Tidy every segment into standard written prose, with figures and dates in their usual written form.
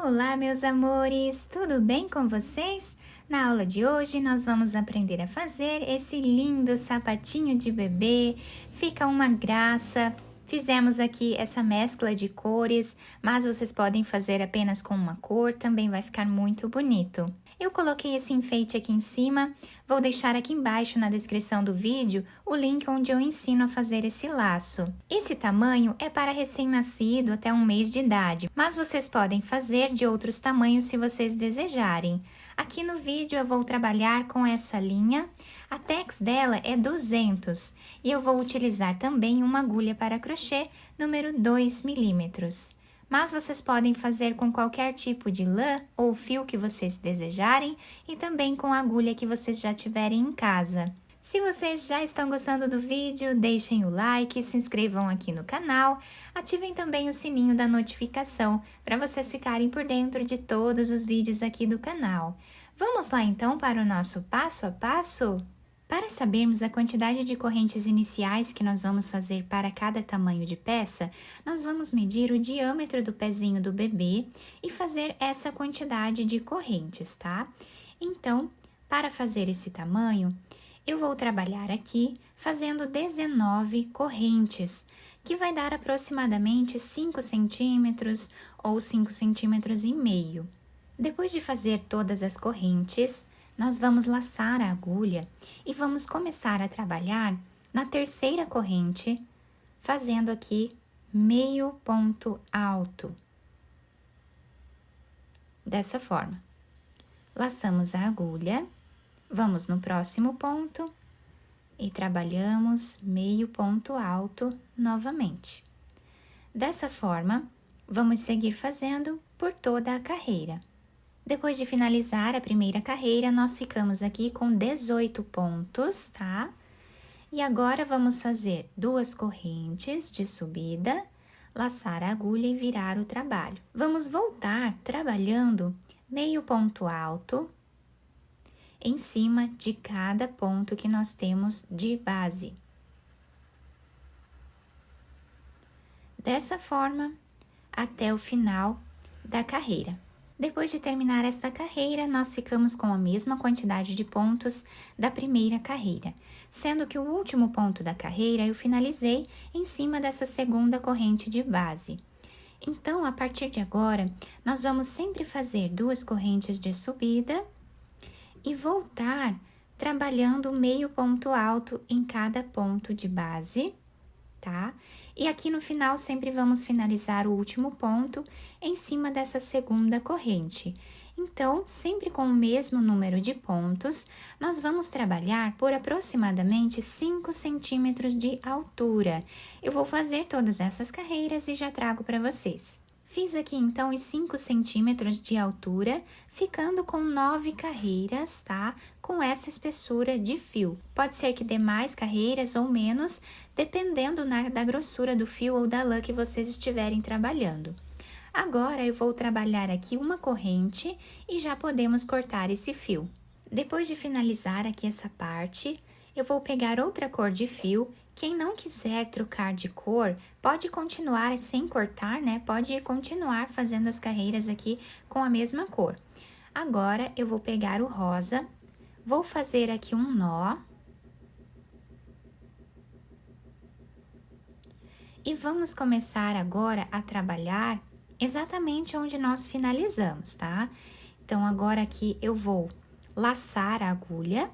Olá, meus amores! Tudo bem com vocês? Na aula de hoje, nós vamos aprender a fazer esse lindo sapatinho de bebê. Fica uma graça. Fizemos aqui essa mescla de cores, mas vocês podem fazer apenas com uma cor, também vai ficar muito bonito. Eu coloquei esse enfeite aqui em cima, vou deixar aqui embaixo na descrição do vídeo o link onde eu ensino a fazer esse laço. Esse tamanho é para recém-nascido até 1 mês de idade, mas vocês podem fazer de outros tamanhos se vocês desejarem. Aqui no vídeo eu vou trabalhar com essa linha, a tex dela é 200 e eu vou utilizar também uma agulha para crochê número 2 milímetros. Mas vocês podem fazer com qualquer tipo de lã ou fio que vocês desejarem e também com a agulha que vocês já tiverem em casa. Se vocês já estão gostando do vídeo, deixem o like, se inscrevam aqui no canal, ativem também o sininho da notificação para vocês ficarem por dentro de todos os vídeos aqui do canal. Vamos lá então para o nosso passo a passo? Para sabermos a quantidade de correntes iniciais que nós vamos fazer para cada tamanho de peça, nós vamos medir o diâmetro do pezinho do bebê e fazer essa quantidade de correntes, tá? Então, para fazer esse tamanho, eu vou trabalhar aqui fazendo 19 correntes, que vai dar aproximadamente 5 centímetros ou 5,5 centímetros. Depois de fazer todas as correntes, nós vamos laçar a agulha e vamos começar a trabalhar na terceira corrente, fazendo aqui meio ponto alto. Dessa forma. Laçamos a agulha, vamos no próximo ponto e trabalhamos meio ponto alto novamente. Dessa forma, vamos seguir fazendo por toda a carreira. Depois de finalizar a primeira carreira, nós ficamos aqui com 18 pontos, tá? E agora vamos fazer 2 correntes de subida, laçar a agulha e virar o trabalho. Vamos voltar trabalhando meio ponto alto em cima de cada ponto que nós temos de base. Dessa forma, até o final da carreira. Depois de terminar esta carreira, nós ficamos com a mesma quantidade de pontos da primeira carreira, sendo que o último ponto da carreira eu finalizei em cima dessa segunda corrente de base. Então, a partir de agora, nós vamos sempre fazer 2 correntes de subida e voltar trabalhando meio ponto alto em cada ponto de base, tá? E aqui no final sempre vamos finalizar o último ponto em cima dessa segunda corrente. Então, sempre com o mesmo número de pontos, nós vamos trabalhar por aproximadamente 5 centímetros de altura. Eu vou fazer todas essas carreiras e já trago para vocês. Fiz aqui então os 5 centímetros de altura, ficando com 9 carreiras, tá? Com essa espessura de fio. Pode ser que dê mais carreiras ou menos, dependendo da grossura do fio ou da lã que vocês estiverem trabalhando. Agora, eu vou trabalhar aqui uma corrente e já podemos cortar esse fio. Depois de finalizar aqui essa parte, eu vou pegar outra cor de fio. Quem não quiser trocar de cor, pode continuar sem cortar, né? Pode continuar fazendo as carreiras aqui com a mesma cor. Agora, eu vou pegar o rosa, vou fazer aqui um nó. E vamos começar agora a trabalhar exatamente onde nós finalizamos, tá? Então, agora aqui eu vou laçar a agulha.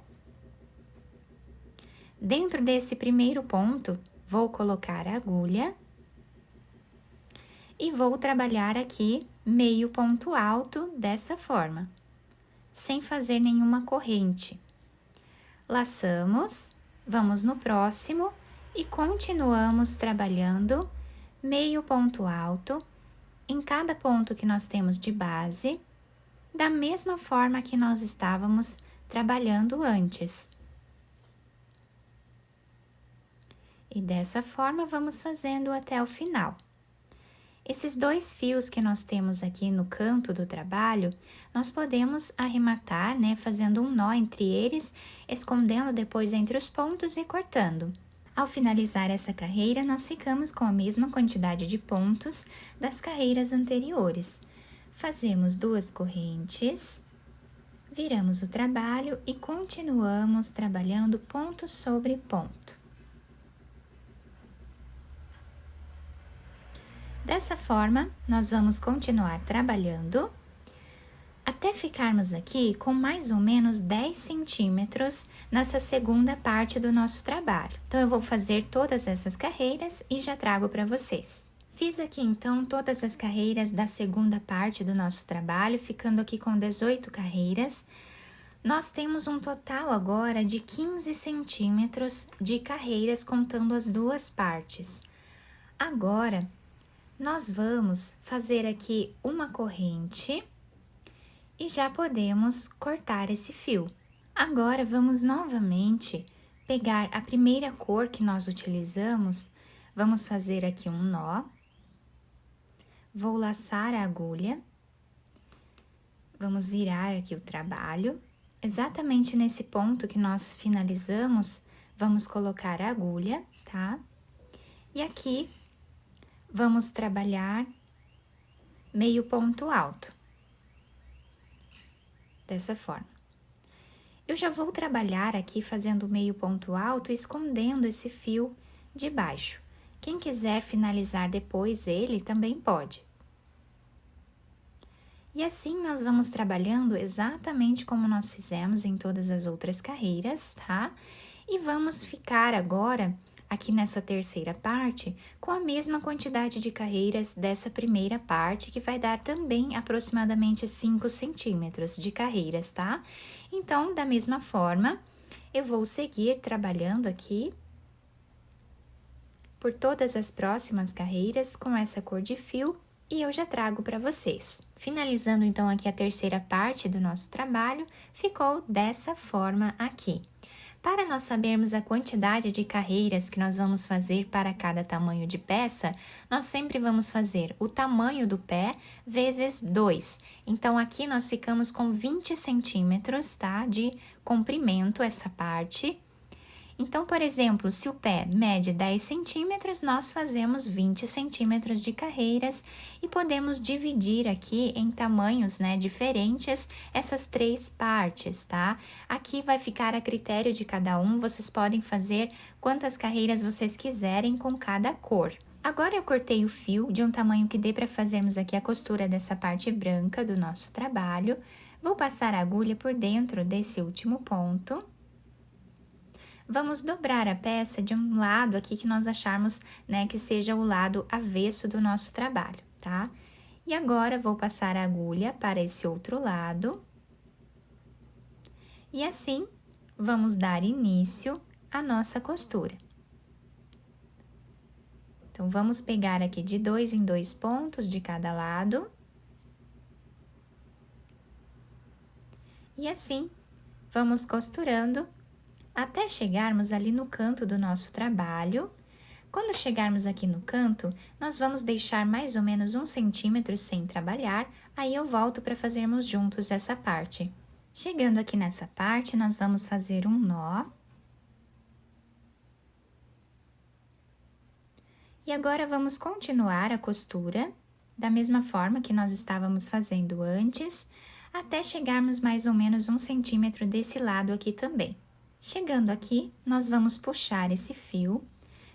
Dentro desse primeiro ponto, vou colocar a agulha e vou trabalhar aqui meio ponto alto dessa forma, sem fazer nenhuma corrente. Laçamos, vamos no próximo e continuamos trabalhando meio ponto alto em cada ponto que nós temos de base, da mesma forma que nós estávamos trabalhando antes. E dessa forma, vamos fazendo até o final. Esses 2 fios que nós temos aqui no canto do trabalho, nós podemos arrematar, né, fazendo um nó entre eles, escondendo depois entre os pontos e cortando. Ao finalizar essa carreira, nós ficamos com a mesma quantidade de pontos das carreiras anteriores. Fazemos 2 correntes, viramos o trabalho e continuamos trabalhando ponto sobre ponto. Dessa forma, nós vamos continuar trabalhando até ficarmos aqui com mais ou menos 10 centímetros nessa segunda parte do nosso trabalho. Então, eu vou fazer todas essas carreiras e já trago para vocês. Fiz aqui, então, todas as carreiras da segunda parte do nosso trabalho, ficando aqui com 18 carreiras. Nós temos um total agora de 15 centímetros de carreiras, contando as duas partes. Agora, nós vamos fazer aqui uma corrente e já podemos cortar esse fio. Agora, vamos novamente pegar a primeira cor que nós utilizamos, vamos fazer aqui um nó, vou laçar a agulha, vamos virar aqui o trabalho, exatamente nesse ponto que nós finalizamos, vamos colocar a agulha, tá? E aqui, vamos trabalhar meio ponto alto. Dessa forma. Eu já vou trabalhar aqui fazendo meio ponto alto, escondendo esse fio de baixo. Quem quiser finalizar depois ele também pode. E assim nós vamos trabalhando exatamente como nós fizemos em todas as outras carreiras, tá? E vamos ficar agora aqui nessa terceira parte com a mesma quantidade de carreiras dessa primeira parte, que vai dar também aproximadamente 5 centímetros de carreiras, tá? Então, da mesma forma, eu vou seguir trabalhando aqui por todas as próximas carreiras com essa cor de fio e eu já trago para vocês. Finalizando, então, aqui a terceira parte do nosso trabalho, ficou dessa forma aqui. Para nós sabermos a quantidade de carreiras que nós vamos fazer para cada tamanho de peça, nós sempre vamos fazer o tamanho do pé vezes 2. Então, aqui nós ficamos com 20 centímetros, tá? De comprimento, essa parte. Então, por exemplo, se o pé mede 10 centímetros, nós fazemos 20 centímetros de carreiras e podemos dividir aqui em tamanhos, né, diferentes essas 3 partes, tá? Aqui vai ficar a critério de cada um, vocês podem fazer quantas carreiras vocês quiserem com cada cor. Agora, eu cortei o fio de um tamanho que dê para fazermos aqui a costura dessa parte branca do nosso trabalho. Vou passar a agulha por dentro desse último ponto. Vamos dobrar a peça de um lado aqui que nós acharmos, né, que seja o lado avesso do nosso trabalho, tá? E agora, vou passar a agulha para esse outro lado. E assim, vamos dar início à nossa costura. Então, vamos pegar aqui de 2 em 2 pontos de cada lado. E assim, vamos costurando até chegarmos ali no canto do nosso trabalho. Quando chegarmos aqui no canto, nós vamos deixar mais ou menos 1 centímetro sem trabalhar, aí eu volto para fazermos juntos essa parte. Chegando aqui nessa parte, nós vamos fazer um nó. E agora, vamos continuar a costura, da mesma forma que nós estávamos fazendo antes, até chegarmos mais ou menos 1 centímetro desse lado aqui também. Chegando aqui, nós vamos puxar esse fio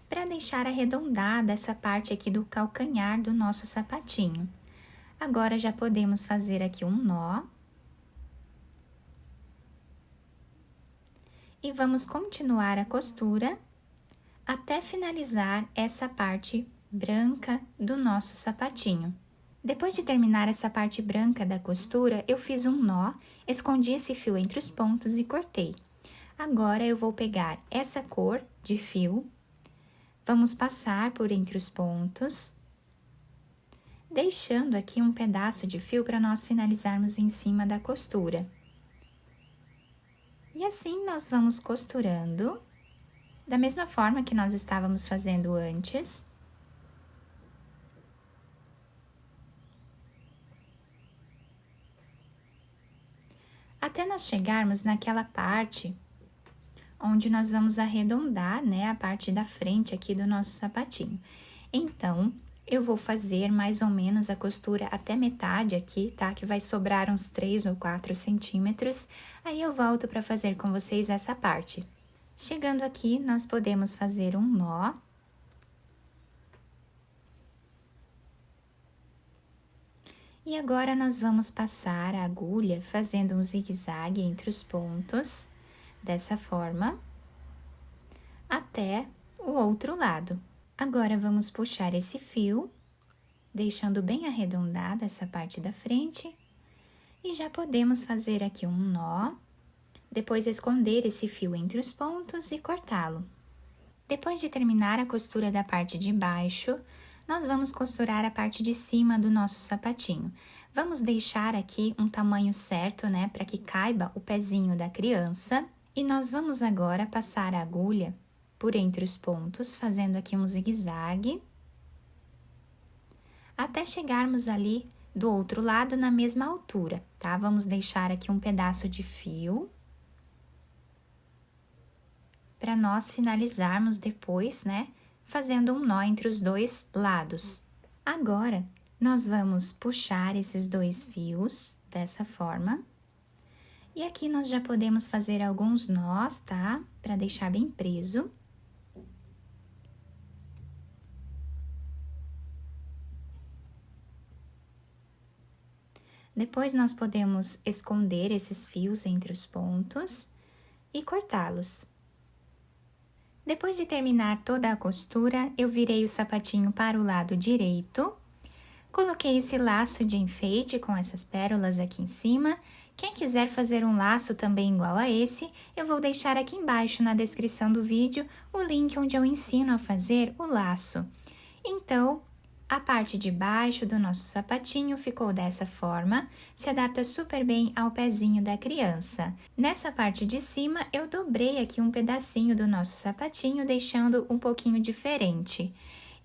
para deixar arredondada essa parte aqui do calcanhar do nosso sapatinho. Agora, já podemos fazer aqui um nó. E vamos continuar a costura até finalizar essa parte branca do nosso sapatinho. Depois de terminar essa parte branca da costura, eu fiz um nó, escondi esse fio entre os pontos e cortei. Agora, eu vou pegar essa cor de fio, vamos passar por entre os pontos, deixando aqui um pedaço de fio para nós finalizarmos em cima da costura. E assim, nós vamos costurando, da mesma forma que nós estávamos fazendo antes. Até nós chegarmos naquela parte onde nós vamos arredondar, né, a parte da frente aqui do nosso sapatinho. Então, Eu vou fazer mais ou menos a costura até metade aqui, tá? Que vai sobrar uns 3 ou 4 centímetros. Aí eu volto para fazer com vocês essa parte. Chegando aqui, nós podemos fazer um nó. E agora, nós vamos passar a agulha fazendo um zigue-zague entre os pontos, dessa forma, até o outro lado. Agora, vamos puxar esse fio, deixando bem arredondada essa parte da frente, e já podemos fazer aqui um nó, depois esconder esse fio entre os pontos e cortá-lo. Depois de terminar a costura da parte de baixo, nós vamos costurar a parte de cima do nosso sapatinho. Vamos deixar aqui um tamanho certo, né, para que caiba o pezinho da criança. E nós vamos agora passar a agulha por entre os pontos, fazendo aqui um zigue-zague, até chegarmos ali do outro lado na mesma altura, tá? Vamos deixar aqui um pedaço de fio para nós finalizarmos depois, né, fazendo um nó entre os dois lados. Agora, nós vamos puxar esses dois fios dessa forma. E aqui nós já podemos fazer alguns nós, tá? Para deixar bem preso. Depois, nós podemos esconder esses fios entre os pontos e cortá-los. Depois de terminar toda a costura, eu virei o sapatinho para o lado direito. Coloquei esse laço de enfeite com essas pérolas aqui em cima. Quem quiser fazer um laço também igual a esse, eu vou deixar aqui embaixo na descrição do vídeo o link onde eu ensino a fazer o laço. Então, a parte de baixo do nosso sapatinho ficou dessa forma, se adapta super bem ao pezinho da criança. Nessa parte de cima, eu dobrei aqui um pedacinho do nosso sapatinho, deixando um pouquinho diferente.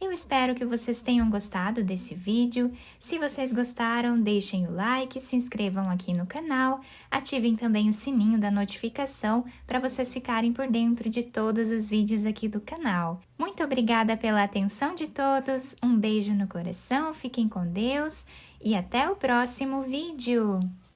Eu espero que vocês tenham gostado desse vídeo. Se vocês gostaram, deixem o like, se inscrevam aqui no canal, ativem também o sininho da notificação para vocês ficarem por dentro de todos os vídeos aqui do canal. Muito obrigada pela atenção de todos, um beijo no coração, fiquem com Deus e até o próximo vídeo!